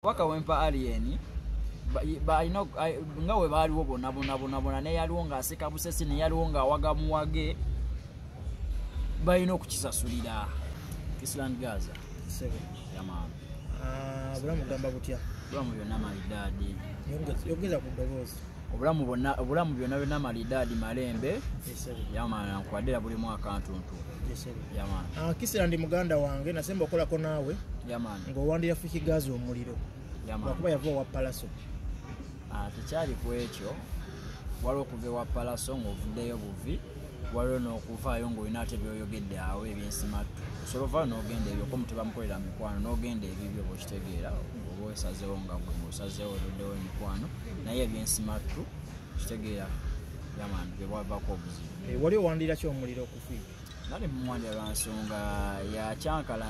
Waka wempa alien balina nga we baaliwo bonna ne yaliwo ng'aseka busesi ne yaliwo ng'awaga muwage balina okukisasulira Kisland Gaza yamaani. Obulamu gamba butya? Obulamu byonna malidaadi. Yogeza ku ddoboozi. Obulamu byonna malidaadi malembe yamaani ankwaddira buli mwaka ntuntu yamaani. Kisland muganda wange nasemba okolako naawe yamaani ng'owandira Fiki Gaza omuliro lwakuba yava owa Palaso. Tekyali ku ekyo waliwo okuva ewa Palaso ng'ovuddeyo buvi waliwo n'okuvaayo ng'olina ate byoyogedde awo ebyensimatu osobola ovaayo n'ogenda ebyo ko mutuba mukolera mikwano n'ogenda ebibyo bwekitegeera oba osazeewo nga gwe ng'osazeewo oluddewo emikwano naye ebyensimatu kitegeera yamaani bye bwavaako obuzibu. Wali owandira ki omuliro ku Fiki? Nali mumwandira lwa nsonga yakyankala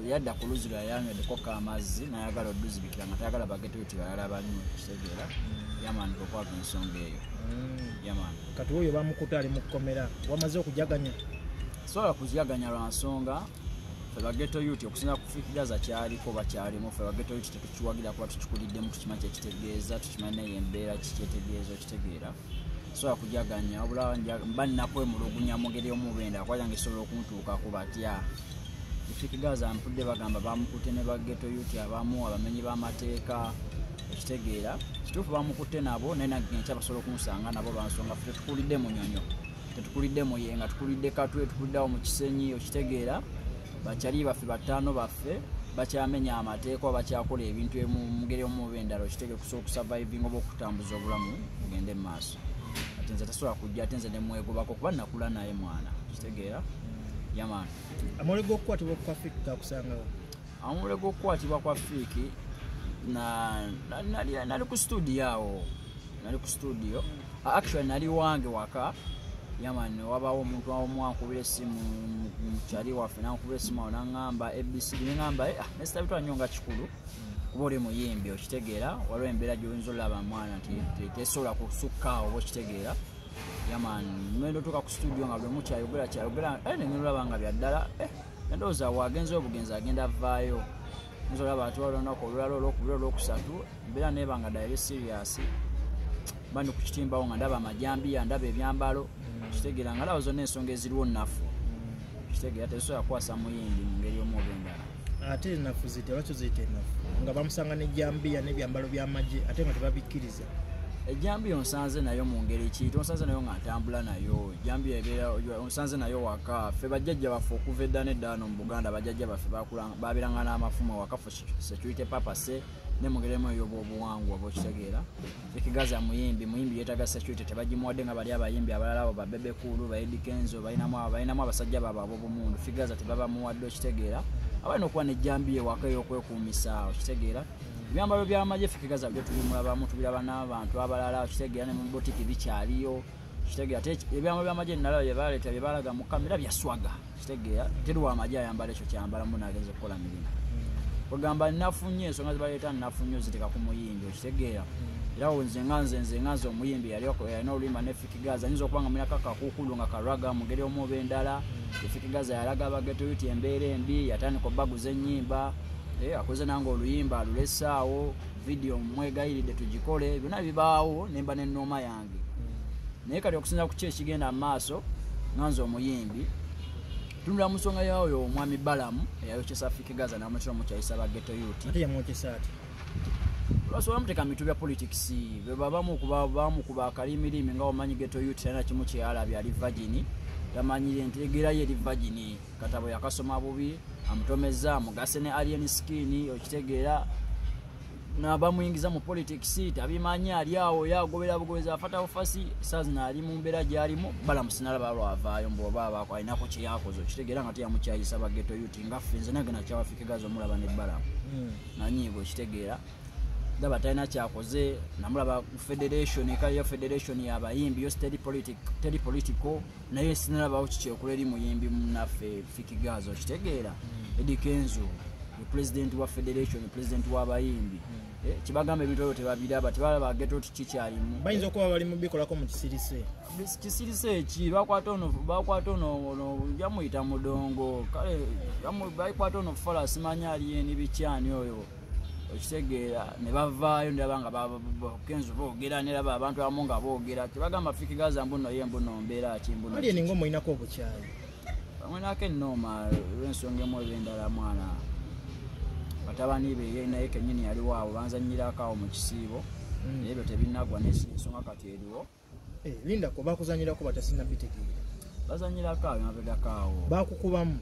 yadda ku luzzi lwa yanywedeko amazzi n'ayagala odduzibikira nga tayagala bagete uti balala banywe kitegeera yamaani okwaga ensonga eyo yamaani. Kati oyo bamukuta ali mu kkomera wamaze okujaganya? Sobola kuziyaganya lwa nsonga ffe bageto yuti okusinga ku Fiki Gaza kyaliko bakyalimu ffe bageto yuti tetukiwagira kuba tukikuliddemu tukima kyekitegeeza tukimanyi naye embeera kikyetegeeza okitegeera sobola kujaganya wabula mba nnakwemulugunya mu ngeri y'omubenda akwaja ngaesobola okuntuukako batya. Fiki Gaza mpudde bagamba bamukutte ne bageto yuti abamu abamenyi b'amateeka ekitegeera kituufu bamukutte nabo naye nagenkya basobola okumusanga nabo lwansonga ffe tetukulidde munyonyo tetukulidde muyenga tukulidde katwe tukuliddeawo mu kisenyi okitegeera bakyali baffe bataano baffe bakyamenya amateeka oba bakyakola ebintu mu ngeri y'omubendala okitegeera kusobola okusurvivinga oba okutambuza obulamu bugende mu maaso. Ate nze tasobola kujja ate nze ne mwegobako kuba nakula naye mwana kitegeera yamaani. Amawole g'okukwatibwa kwa Fiki gakusangawo? Amawole g'okukwatibwa kwa Fiki nali ku studio awo actually nali wange waka yamaani wabawo omuntu omu ankubira essimu mukyali waffe nankubira essimu awo naŋŋamba ABCD neŋŋamba nesitaba nnyo nga kikulu kuba oli muyimbi okitegeera waliwo embeera gy'oyinza olaba mwana nti tesobola kusukkaawo oba okitegeera yamaani. Ngenda otuuka ku studio nga buli omu kyayogera nengenda olaba nga byaddala endowooza waagenzeyo obugenzi agenda avaayo nza olaba ati waliwo olunaku olulala olwokubiri olwokusatu embeera neeba nga ddala eri serious bandi ku kitimbawo nga ndaba amajambiya ndaba ebyambalo kitegeera nga ndaba zonna ensonga eziriwo nnafu kitegeera tezisobola kukwasa muyimbi mu ngeri y'omu oba endala. Ate ennafu zite lwaki ziyita ennafu nga bamusanga n'ejjambiya n'ebyambalo by'amagye ate nga tebabikkiriza? Ejjambiya onsanze nayo mu ngeri ki onsanze nayo nga ntambula nayo ejjambiya ebeera onsanze nayo waka ffe bajjajja baffe okuva edda n'edda no mu Buganda bajjajja baffe baabiranga n'amafumu waka for security purpose ne mu ngeri emu ey'obuwangwa oba okitegeera. Fiki Gaza muyimbi yeetaaga security tebagimuwadde nga bali abayimbi abalala abo ba Bebe Cool ba Eddie Kenzo balinamu abasajja baabwe ab'obumundu Fiki Gaza tebabamuwadde okitegeera abalina okuba n'ejjambiya ewaka ey'okwekuumisa okitegeera. Ebyambalo by'amagye Fiki Gaza byo tubimulabamu tubiraba n'abantu abalala okitegeera ne mu botiki bikyaliyo okitegeera ate ebyambalo by'amagye nalaba bye baleeta bye balaga mu kamera bya swaga okitegeera teri wa amagye ayambala ekyo kyambalamu n'agenza okukola mirimu kugamba nnafunye ensonga zibaleeta nnafunye oziteeka ku muyimbi okitegeera era nze nganze omuyimbi yalina oluyimba ne Fiki Gaza nyinza okuba nga mulina kakuukulu nga kalwaga mu ngeri y'omu oba endala Fiki Gaza yalaga abageto yuti embeera embi yatandika obbaguza ennyimba akoze nange oluyimba alulesaawo vidiyo mwegayiridde tugikole byonna bibaawo nemba n'ennooma yange naye kati okusinza ku ki ekigenda mu maaso nganze omuyimbi tunula mu nsonga yayo omwami Balamu eyayokyesa Fiki Gaza n'amukira mukyayisa bageto yuti. Ate yamwokyesa ati? Lwasobola muteeka mitu bya politics bamu kuba akalimirimi nga omanyi geto yuti talina kimu kyeyalabye ali vagini yamanyire entegeera ye eri vagini katabo yakasoma bubi amutomeza amugase ne alien skin okitegeera n'abamuyingiza mu politics tabimanyi ali awo yagobera bugobeza afata ofasi sazina ali mu mbeera gy'alimu Balamu sinalaba lwavaayo mboba abaako alinako kye yakoze okitegeera nga teyamukyayisa bageto yuti nga ffe nze nagenda kyawa Fiki Gaza omulaba ne Balamu nanyiiga okitegeera ndaba talina kyakoze namulaba federation ekaliyo federation y'abayimbi yo teri political naye sinalabawo kikyekola eri muyimbi munnaffe Fiki Gaza okitegeera. Eddie Kenzo president wa federation president w'abayimbi kibagamba ebintu ebyo tebabiraba tebalaba geto kikyalimu bayinza okuba bali mu bikolako mu kisirise eki bakwata ono jamuyita mudongo kale bakwata ono Fala simanya ali eni bikyani oyo okitegeera ne bavaayo ndaba nga kenzo boogera neraba abantu abamu nga boogera tebagamba fikigaza mbuno ye mbuno mbeera kimbuno ali eninga omuyinako obukyali bamwenako ennooma lw'ensonga emu eb'endala mwana batabani be ye naye kennyini yaliwo awo banzanyirako awo mu kisiibo naye ebyo tebinnagwa n'ensonga kati eriwo lindako bakuzanyirako batasinabitegeera bazanyirako awo mabegako awo bakukubamu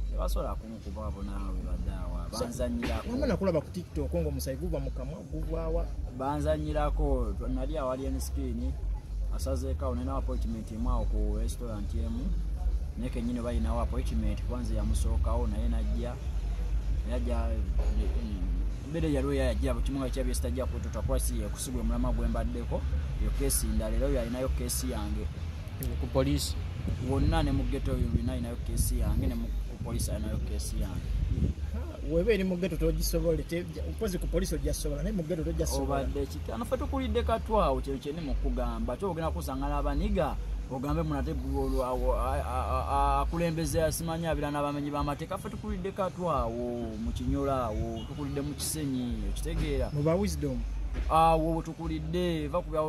tebasobola kumukuba abo naawe baddaawa banzanyirako wama nakulaba ku tiktok ng'omusayi guva mu kamwa guvaawa banzanyirako nali awali enscreen asazeeko awo nina appointment emu awo ku restaurant emu naye kennyini balinawo appointment kwanza yamusookawo naye najja mbere yaliwo yajja kimunga kyabye sitajja kututa kwasi yekusibwa omulama gwembaddeko yo keesi ndala era oyo alinayo keesi yange ku poliisi wonna ne mu ghetto oyo alinayo keesi yange ne mu poliisi alinayo keesi yange weba eri mu ghetto togisobole mpozi ku poliisi ojasobola naye mu ghetto tojasobola obadde kitano ffe tukulidde katwawo kyo kyeni mu kugamba kyo ogenda kusangana abaniga ogambe munate akulembeze asimanya abira n'abamenyi b'amateeka ffe tukulidde katwawo mu kinyola awo tukulidde mu kisenyi okitegeera mu ba wisdom awo tukulidde va ku bya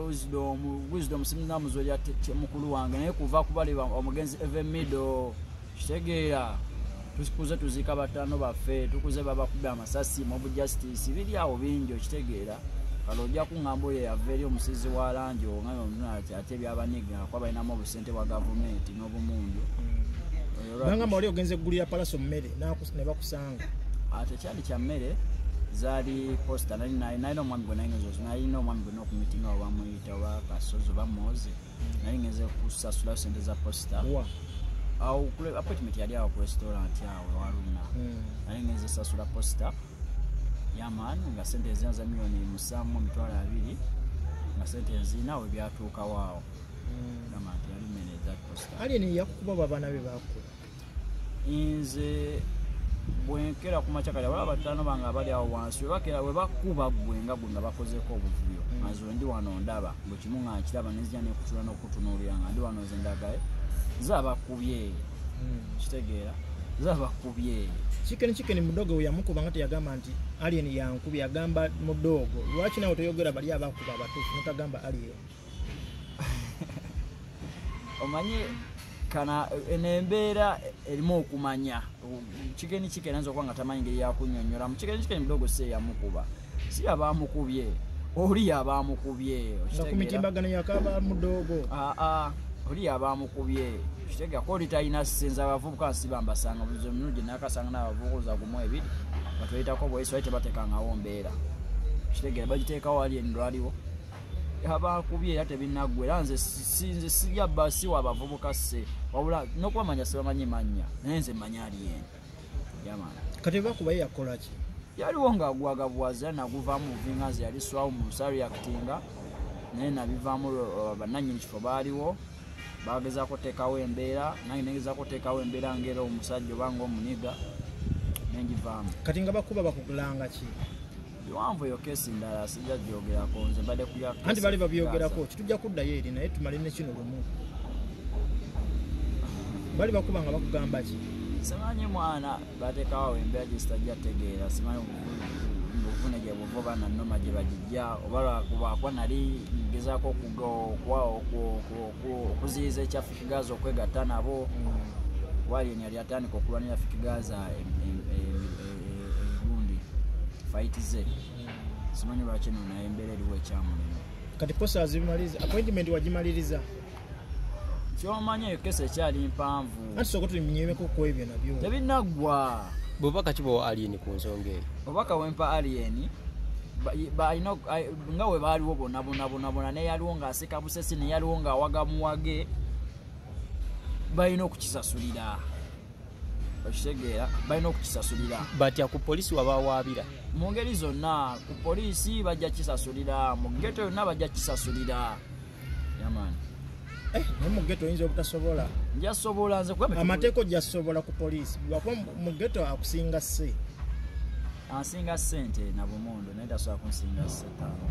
wisdom simunamuzo lya mukulu wange naye kuva kubaleba omugenzi evemido kitegeera tukuze tuzika batano baffe tukuze babakubbe amasasi mobu justice biri awo bingi okitegeera kale ojja kuŋŋamba oyo yava eri omusizi wa langi oŋaati ate ebyabaniga kuba balinamu obusente bwa gavumenti n'obumundu bangamba oli ogenze eggulira palaso mmere ne bakusanga ate kyali kya mmere zaali posta nalina omwami gwe nalina omwami gwe n'okumitinga oba bamuyita oba kasozi oba mozi nali ngenze kusasula sente za posta awo appointment yali awo ku restaurant awo waluna nali ngenze sasula posta yaman nga sente ezina za milioni 7.2 nga sente ezina we byatuukawo awo gamba nti yali meneza posta alien yakukuba babaana be bakola nze bwenkera ku makya kali abalaba bataano bange abali awo wansi we bakuba gwe nga gwe nga bakozeeko obuvuyo mazwe ndi wano ndaba bwe kimu nga nkiraba nenzija nekutula n'okutunuulira nga ndi wano zendagaye zabakubye kitegeera zabakubye chicken mudogo we yamukuba nga teyagamba nti alien yankubye yagamba mudogo lwaki nawe toyogera bali abakuba abatuufu notagamba alien omanye kana enembeera erimu okumanya chicken anza okuba nga tamanyi ngeri yakunyonyola mu chicken mudogo se yamukuba si abamukubye oli abamukubye nga ku mitimbagano yakaba mudogo oli abamukubye kitega ko litalina senza abavubuka nsibambasanga buzo minuji nakasanga n'abavubuza gumu ebiri batuyitako bwesi baite batekangawo mbeera kitegera bagiteekawo ali endwaliwo abakubye ate binagwe era nze sinze sijja basi wabavubuka se wabula n'okwamanya sibamanyi manya naye nze manya alien jamani kati bakubaye yakola ki yaliwo nga gwagabwaza naguvaamu buvingazi yali swawo mu sari actinga naye nabivaamu bannannyini kifo baaliwo bagezaako teekawo embeera nange negezaako teekawo embeera ngera omusajja obanga omuniga nenjivaamu kati nga bakuba bakugulanga ki biwanvu eyo keesi ndala sijja gyogerako nze mbadde kulya anti bali babyogerako kitujja kuddayo eri naye tumale ne kino lumu bali bakuba nga bakugamba ki simanyi mwana bateekawo embeera gye sitajja tegeera simanyi buvune gye buva baana nnoma gye bagijja oba lwakubaakwa nali ngezaako okuziyiza ekyafikigaza okwegatta nabo walien yali atandika okulwanira fikigaza egundi faiti ze simanyi lwaki no naye embeera eriwo ekyamulimu kati posa azimaliza appointment wagimaliriza kyomanyi eyo kesi ekyali mpanvu anti sooka tulimunyemeko ku ebyo nabyo tebinaggwa bubaka kibo alien ku nsonga eyo obubaka wempa alien nga we baaliwo bonna neyaliwo ng'aseka busesi neyaliwo ng'awaga muwage balina okukisasulira okitegeera balina okukisasulira batya ku poliisi wabawaabira mu ngeri zonna ku poliisi bajja kisasulira mu geto yonna bajja kisasulira yamaani naye mu geto oyinza obutasobola njasobola nze amateeko gyasobola ku poliisi lwakuba mu geto akusinga se ansinga ssente na bumundu naye tasobola kunsinga ssetaano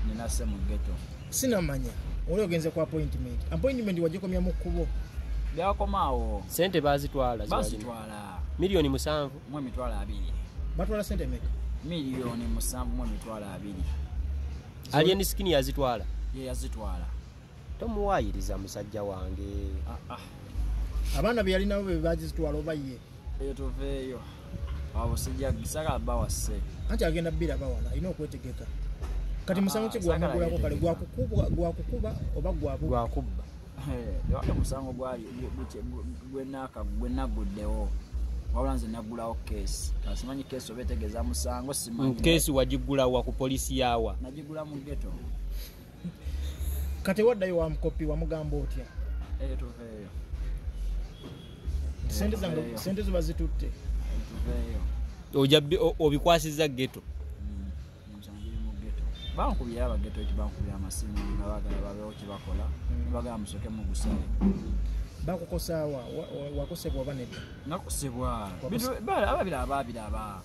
nina sse mu geto sinamanya oli ogenze ku appointment wagikomya mu kkubo byakomaawo sente bazitwala bazitwala milioni 7 mu emitwalo 2 batwala sente meka miliyoni 7.2. Alien skin yazitwala. Ye yazitwala. Tomuwayiriza musajja wange. Abaana bye yalinawo be bagizitwala oba ye. Tuveeyo. Abo sijja gisaka bawase. Anti agenda bbira bawala alina okwetegeka. Kati musango ki gwamugulako kale gwakukuba oba gwakubba. Lwaki musango gwali gwenaguddewo. Wabula nze nagulawo keesi. Simanyi keesi oba etegeeza musango simanyi. Keesi wagigulawa ku polisi yawa. Nagigula mu ghetto. Kati waddayo wa mukopi wamugamba otya? Tuveeyo. Sente zo bazitutte. Tuveeyo. Obikwasiza ghetto. Bankubira abageto eki bankubira amasimu nga bagala babeho kibakola bagala musoke mu gusale. Bakukosaawa wakosebwa oba nedda? Nakosebwa. Ababira.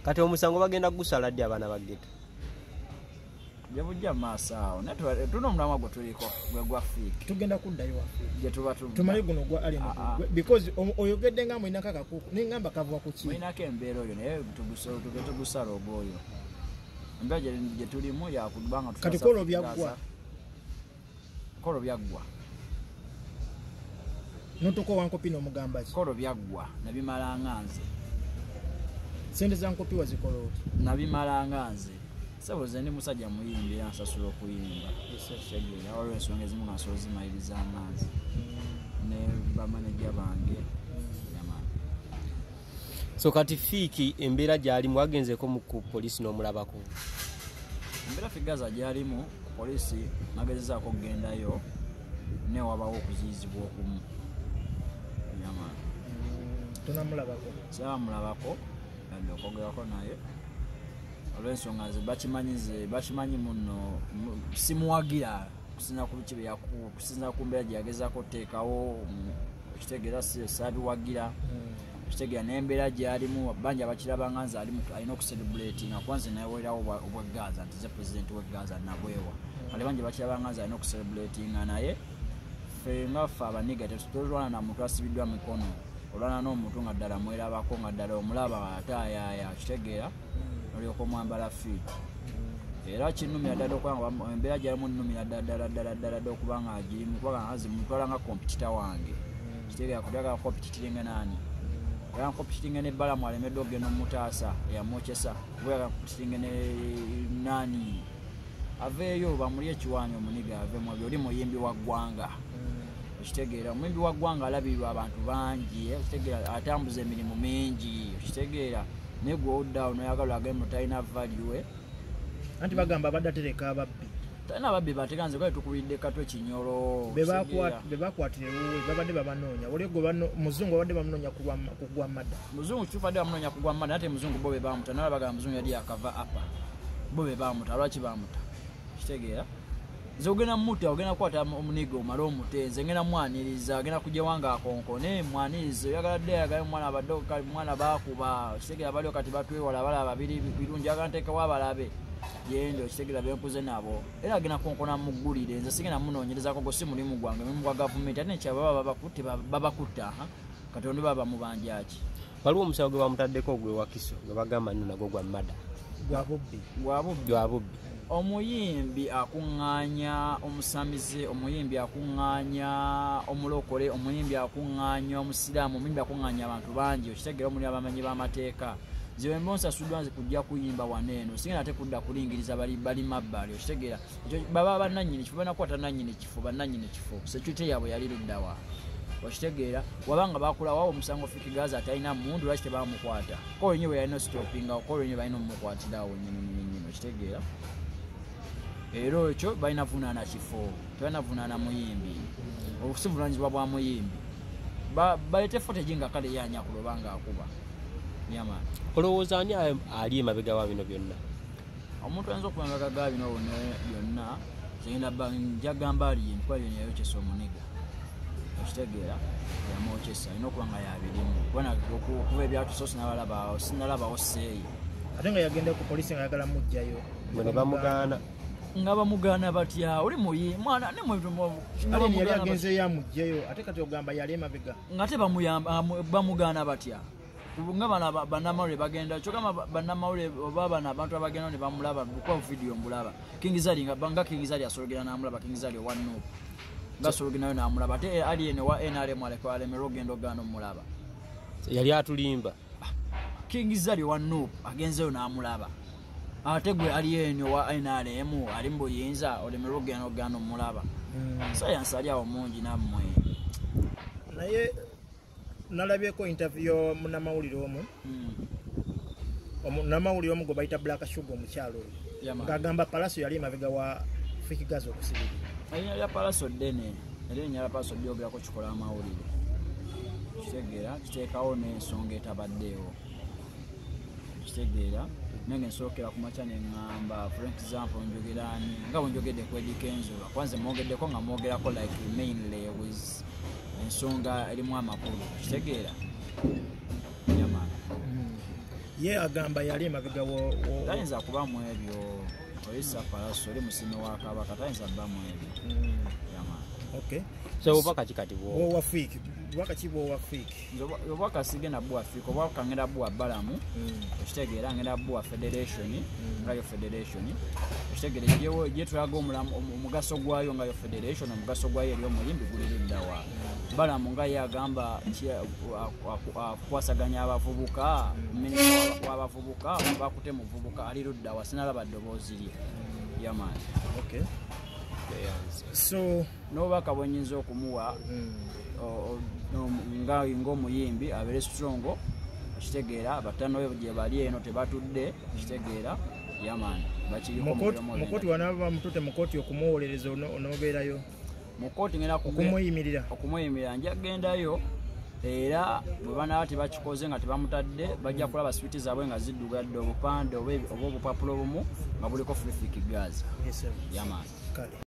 Kati omusango bagenda gusala ddi abaana ba ghetto? Yabujja maaso awo. Tuno omulamwa gwe tuliko gwe gwa fake. Tugenda kuddayo wa gye tuba tumale guno gwa alien because oyogedde nga mwinako akakuku nengamba kavwa ku ki? Mwinako embeera oyo naye tugusala ogwoyo. Embeera gye tulimu yakubanga kati kolo byaggwa. Kolo byaggwa. Notoko wankopi n'omugamba ki? Kolo byaggwa nabimalanga nze. Sente za nkopi wazikola oti? Nabimalanga nze. Saboze ndi musajja muyimbi ansasula okuyimba. Segera waliwo ensonga ezimu nga nsobola zimayiriza amanzi. Ne bamaneja bange. So kati fiiki embeera gyalimu agenzeko ku polisi n'omulabako? Embeera figaza gyalimu polisi nagezezaako okugendayo ne wabawo okuziyizibwa okumu. Tonamulabako? Sabamulabako yadde okwogerako naye. Olw'ensonga ze bakimanyi muno simuwagira kusinza ku biki kusinza ku mbeera gye yagezaako oteekawo okitegeera saabiwagira. Okitegeera n'embeera gyalimu bangi abakirabanga nze alina okucelebratinga kwanze naweerawo obweggaza nti ze pulezidenti w'eggaza nabwewa. Kale bangi bakirabanga nze alina okucelebratinga naye ffe nga ffe abaniga tetulwana na muntu asibiddwa mikono. Olwana n'omuntu nga ddala mwerabako nga ddala omulaba ataayaaya okitegeera olyoka omwambala fiiti. Era kinnumira ddala okubanga embeera gyalimu nnumira ddala okubanga agirimu kubanga nze mutwala nga kompitita wange. Kitegeera kutyaga kompititinga nani? Era kompititinga ne Balamu alemedde okugenda omutaasa eyamwokyesa. Kubeera kompititinga ne nani? Aveeyo bamuli ekiwaanyi omuniga aveemu oli muyimbi wa ggwanga. Okitegeera omuyimbi wa ggwanga alabirwa abantu bangi. Okitegeera atambuza emirimu mingi. Okitegeera naye gwe oddawo noyagala agenda talina value. Anti bagamba abadde atereka ababbi. Talina ababbi bateganze kwali tukubidde katwe ekinyolo. Bebakwatire wuwe babadde babanoonya. Oli gwe muzungu babadde bamunoonya kugwa mada. Muzungu kifadde bamunoonya kugwa mada ate muzungu bo be bamuta nala bagamba muzungu yali akava apa. Bo be bamuta lwaki bamuta. Okitegeera nze ogenda muta ogenda kukwata omuniga omala omutenze ngenda mwaniriza agenda kujja wanga akonkone mwaniriza oyagala dde ayagala omwana abadde mwana baakuba. Okitegeera baliwo kati batwewala balaba babiri birungi agala nteekawo abalabe genda okitegeera benkuze nabo era agenda konkona muggulire nze sigenda munoonyerezako gwe si mulimu gwange mulimu gwa gavumenti ate nekyaba babakutta Katonda baba mubanjaki. Waliwo omusawo gwe bamutaddeko ogwe wakiso nga bagamba nno nagwo gwa mada gwa bubbi. Omuyimbi akuŋŋaanya omusamize, omuyimbi akuŋŋaanya omulokole, omuyimbi akuŋŋaanya omusiraamu, omuyimbi akuŋŋaanya abantu bangi. Okitegeera omuli abamenyi b'amateeka. Nze mbonsasuddwa nze kujja kuyimba waneeno sigenda ate kudda kulingiriza bali mabbali. Okitegeera baba bannannyini kifo banakwata nannyini kifo security yaabwe yali luddawa. Okitegeera wabanga bakulawo omusango fikigaza atalina mundu lwaki tebamukwata ko yenyewe yalina stopinga ko yenyewe balina omukwatirawo nyinyi. Okitegeera era ekyo balina vunaana kifo tebalina vunaana muyimbi obusivunanyizibwa bwa muyimbi balete footage nga kale yanya kulobanga akuba nyama. Olowooza ani ali emabega wa bino byonna? Omuntu ayinza okuba emabega ga bino byonna kigenda njagamba ali ntwali yayokyesa omuniga. Okitegeera yamwokyesa alina okuba nga yabirimu kubona okuba ebyatuso sinalabawo seeyi ate nga yagenda ku polisi nga yagala mujjayo ne bamugaana. Nga bamugaana batya oli muyi mwana ne ali yagenze yamujjayo ate kati ogamba yali emabega nga te bamugaana batya. kubunga bana bannamawulire bagenda kyokama bannamawulire oba bana abantu abagenda ne bamulaba kwa video mbulaba King Zari nga King Zari asologera namulaba King Zari one no ngasologera nayo namulaba ate alien wa NRM aleko alemero gendo gano mulaba yali atulimba King Zari one no agenzeyo namulaba ate gwe alien wa NRM alimbo yinza olemero gendo mulaba science ali awo mungi namwe naye nalabyeko interview munamawulire omu namawulire omu gwe bayita Black Sugar omukyalo ng'agamba Palaso yali emabega wa Fikigazi okusibiri ayina ya Palaso ddene era nya Palaso byogerako kikola amawulire kitegeera kiteekawo n'ensonga etabaddeewo kitegeera nange nsookera ku makya ne ŋŋamba for example njogerani nga bwe njogedde ku Eddie Kenzola kwanza mwogeddeko nga mwogerako like mainly with ensonga erimu amakulu kitegeera yamana ye agamba yali emabega tayinza kubamu ebyo oyisa Palaso oli musimi wa Kabaka tayinza kubamu ebyo yamana okay so obaka kikati wo wafiki bwaka kibo wafiki obaka sigena bwa fiki obaka ngenda bwa balamu kitegeera ngenda bwa federation ngayo federation kitegeera yewo yetulaga omugaso gwayo ngayo federation omugaso gwayo eri omuyimbi gulirindawa balamu nga yagamba kwasaganya abavubuka minisita w'abavubuka bakute muvubuka ali ludda wasinalaba ddoboozi lye yamani okay so n'obubaka bwenyinza okumuwa ng'omuyimbi abeere strongo kitegeera batano gye bali eno tebatudde kitegeera yamani mukoti wanava mutute mukoti okumuwolereza onobeerayo mukoti ngenda okumuyimirira njagendayo era bwe banaba tebakikoze nga tebamutadde bajja kulaba switi zaabwe nga ziddugadde obupande oba obupapula obumu nga buliko Fikigazi yamani